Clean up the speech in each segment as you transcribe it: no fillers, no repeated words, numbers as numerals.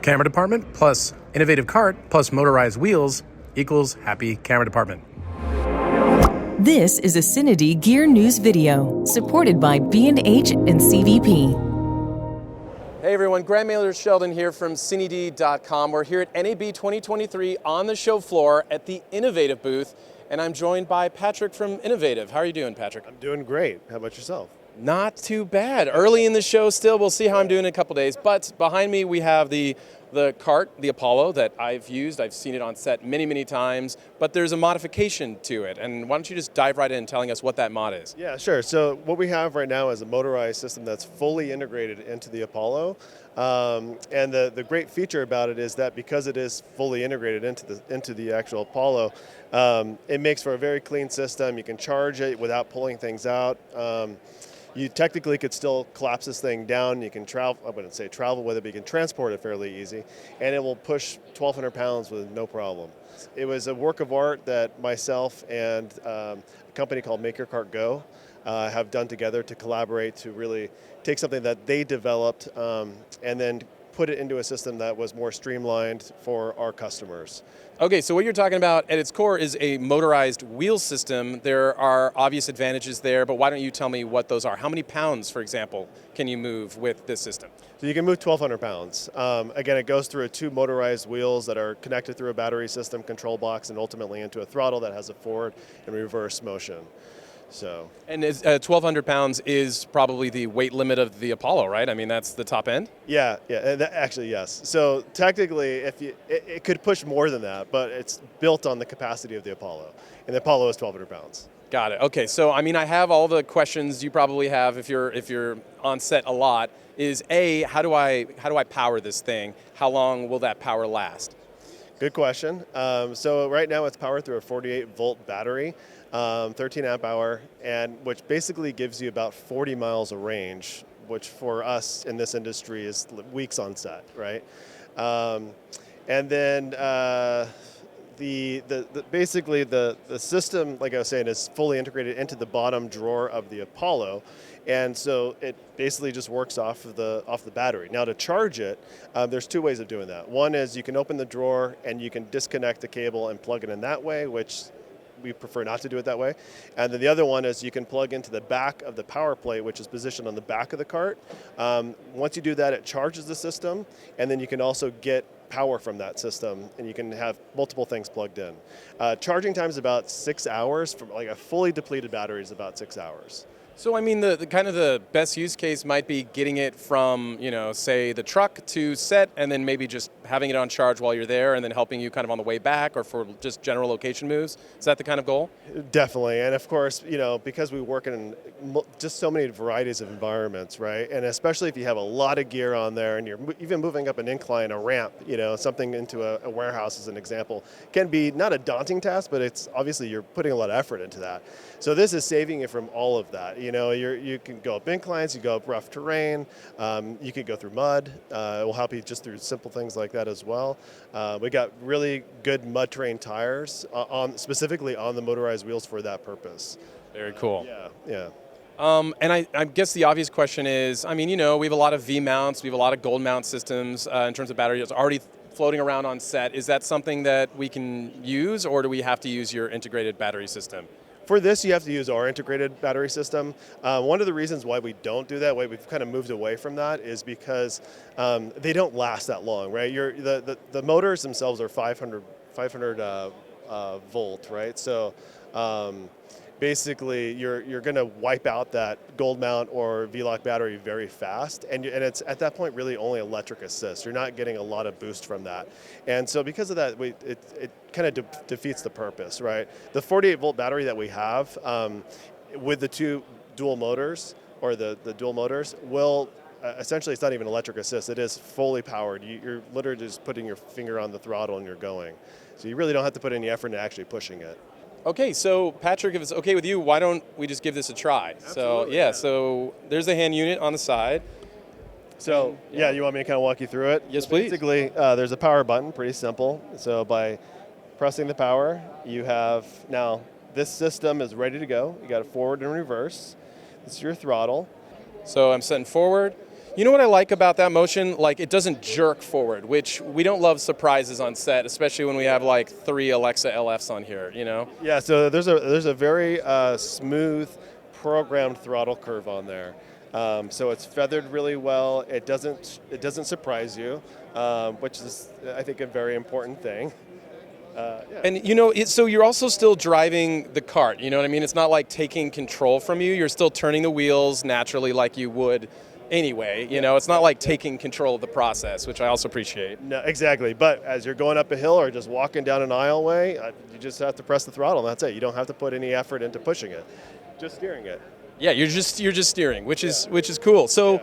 Camera department plus innovative cart plus motorized wheels equals happy camera department. This is a CineD Gear News video supported by B&H and CVP. Hey everyone, Grant Mailer Sheldon here from CineD.com. We're here at NAB 2023 on the show floor at the INOVATIV booth, and I'm joined by Patrick from INOVATIV. How are you doing, Patrick? I'm doing great. How about yourself? Not too bad. Early in the show still. We'll see how I'm doing in a couple days. But behind me we have the cart, the Apollo, that I've used. I've seen it on set many, many times. But there's a modification to it. And why don't you just dive right in telling us what that mod is? Yeah, sure. So what we have right now is a motorized system that's fully integrated into the Apollo. And the great feature about it is that because it is fully integrated into the actual Apollo, it makes for a very clean system. You can charge it without pulling things out. You technically could still collapse this thing down. You can travel, I wouldn't say travel with it, but you can transport it fairly easy. And it will push 1,200 pounds with no problem. It was a work of art that myself and a company called Make Your Cart Go have done together to collaborate to really take something that they developed and then put it into a system that was more streamlined for our customers. Okay, so what you're talking about at its core is a motorized wheel system. There are obvious advantages there, but why don't you tell me what those are? How many pounds, for example, can you move with this system? So you can move 1,200 pounds. Again, it goes through two motorized wheels that are connected through a battery system, control box, and ultimately into a throttle that has a forward and reverse motion. And 1,200 pounds is probably the weight limit of the Apollo, right? I mean, that's the top end? Yeah, actually, yes. So technically, it could push more than that, but it's built on the capacity of the Apollo, and the Apollo is 1,200 pounds. Got it. Okay, so I mean, I have all the questions you probably have if you're on set a lot. Is A, how do I power this thing? How long will that power last? Good question. So right now it's powered through a 48-volt battery, 13 amp hour, and which basically gives you about 40 miles of range, which for us in this industry is weeks on set, right? And then basically the system, like I was saying, is fully integrated into the bottom drawer of the Apollo. And so it basically just works off the battery. Now to charge it, there's two ways of doing that. One is you can open the drawer and you can disconnect the cable and plug it in that way, which we prefer not to do it that way. And then the other one is you can plug into the back of the power plate, which is positioned on the back of the cart. Once you do that, it charges the system, and then you can also get power from that system, and you can have multiple things plugged in. Charging time is about 6 hours. From like a fully depleted battery is about 6 hours. So I mean, the kind of the best use case might be getting it from, say the truck to set, and then maybe just having it on charge while you're there, and then helping you kind of on the way back, or for just general location moves. Is that the kind of goal? Definitely, and of course, because we work in just so many varieties of environments, right? And especially if you have a lot of gear on there, and you're even moving up an incline, a ramp, something into a warehouse as an example, can be not a daunting task, but it's obviously you're putting a lot of effort into that. So this is saving you from all of that. You can go up inclines, you go up rough terrain, you can go through mud. It will help you just through simple things like that as well. We got really good mud terrain tires specifically on the motorized wheels for that purpose. Very cool. Yeah. And I guess the obvious question is, I mean, we have a lot of V-mounts, we have a lot of gold mount systems in terms of batteries already floating around on set. Is that something that we can use, or do we have to use your integrated battery system? For this, you have to use our integrated battery system. One of the reasons why we don't do that, why we've kind of moved away from that, is because they don't last that long, right? The motors themselves are 500 volt, right? So basically, you're going to wipe out that gold mount or V-lock battery very fast, and it's at that point really only electric assist. You're not getting a lot of boost from that, and so because of that, it kind of defeats the purpose, right? The 48-volt battery that we have with the two dual motors, or the dual motors, will essentially, it's not even electric assist. It is fully powered. You're literally just putting your finger on the throttle and you're going. So you really don't have to put any effort into actually pushing it. Okay, so Patrick, if it's okay with you, why don't we just give this a try? Absolutely, So there's the hand unit on the side. So you want me to kind of walk you through it? Yes, please. Basically, there's a power button, pretty simple. So by pressing the power, you have, now this system is ready to go. You got it forward and reverse. This is your throttle. So I'm setting forward. You know what I like about that motion? Like, it doesn't jerk forward, which we don't love surprises on set, especially when we have like 3 Alexa LFs on here, you know? Yeah, so there's a very smooth programmed throttle curve on there. So it's feathered really well. It doesn't surprise you, which is, I think, a very important thing. Yeah. And you know, so you're also still driving the cart, you know what I mean? It's not like taking control from you. You're still turning the wheels naturally like you would anyway, you know? It's not like taking control of the process, which I also appreciate. No, exactly. But as you're going up a hill or just walking down an aisleway, you just have to press the throttle, and that's it. You don't have to put any effort into pushing it, just steering it. Yeah, you're just steering, which is cool. So,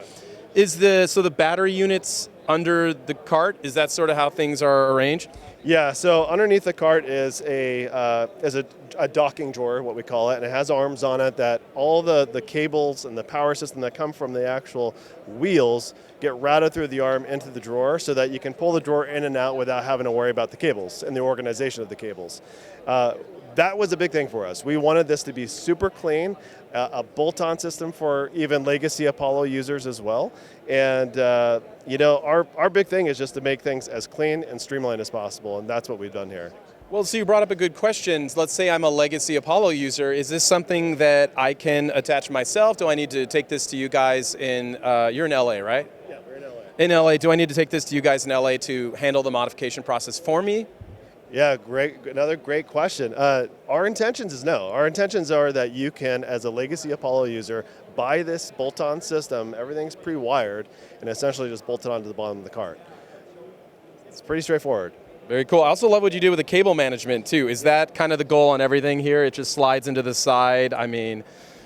is the battery units under the cart? Is that sort of how things are arranged? Yeah. So underneath the cart is a docking drawer, what we call it, and it has arms on it that all the cables and the power system that come from the actual wheels get routed through the arm into the drawer, so that you can pull the drawer in and out without having to worry about the cables and the organization of the cables. That was a big thing for us. We wanted this to be super clean, a bolt-on system for even legacy Apollo users as well. And you know, our big thing is just to make things as clean and streamlined as possible, and that's what we've done here. Well, so you brought up a good question. Let's say I'm a legacy Apollo user. Is this something that I can attach myself? Do I need to take this to you guys in, you're in LA, right? Yeah, we're in LA. In LA, do I need to take this to you guys in LA to handle the modification process for me? Yeah, great. Another great question. Our intentions is no. Our intentions are that you can, as a legacy Apollo user, buy this bolt-on system. Everything's pre-wired, and essentially just bolt it onto the bottom of the cart. It's pretty straightforward. Very cool. I also love what you do with the cable management too. Is that kind of the goal on everything here? It just slides into the side. I mean.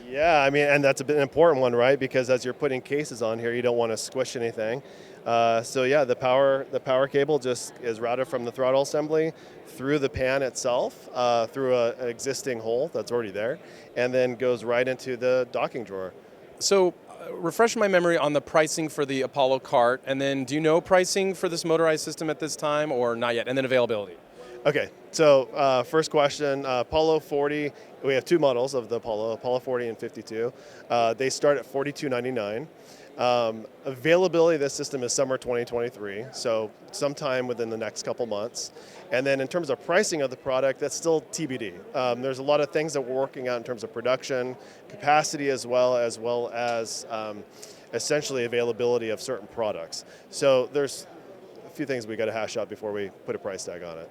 Yeah, I mean, and that's an important one, right? Because as you're putting cases on here, you don't want to squish anything. So yeah, the power cable just is routed from the throttle assembly through the pan itself, through an existing hole that's already there, and then goes right into the docking drawer. So refresh my memory on the pricing for the Apollo cart, and then do you know pricing for this motorized system at this time, or not yet? And then availability. Okay, so first question, Apollo 40, we have 2 models of the Apollo 40 and 52. They start at $42.99. Availability of this system is summer 2023, so sometime within the next couple months. And then in terms of pricing of the product, that's still TBD. There's a lot of things that we're working out in terms of production, capacity as well as essentially availability of certain products. So there's a few things we got to hash out before we put a price tag on it.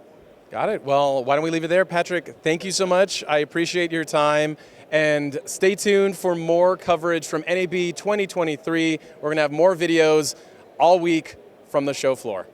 Got it. Well, why don't we leave it there? Patrick, thank you so much. I appreciate your time. And stay tuned for more coverage from NAB 2023. We're going to have more videos all week from the show floor.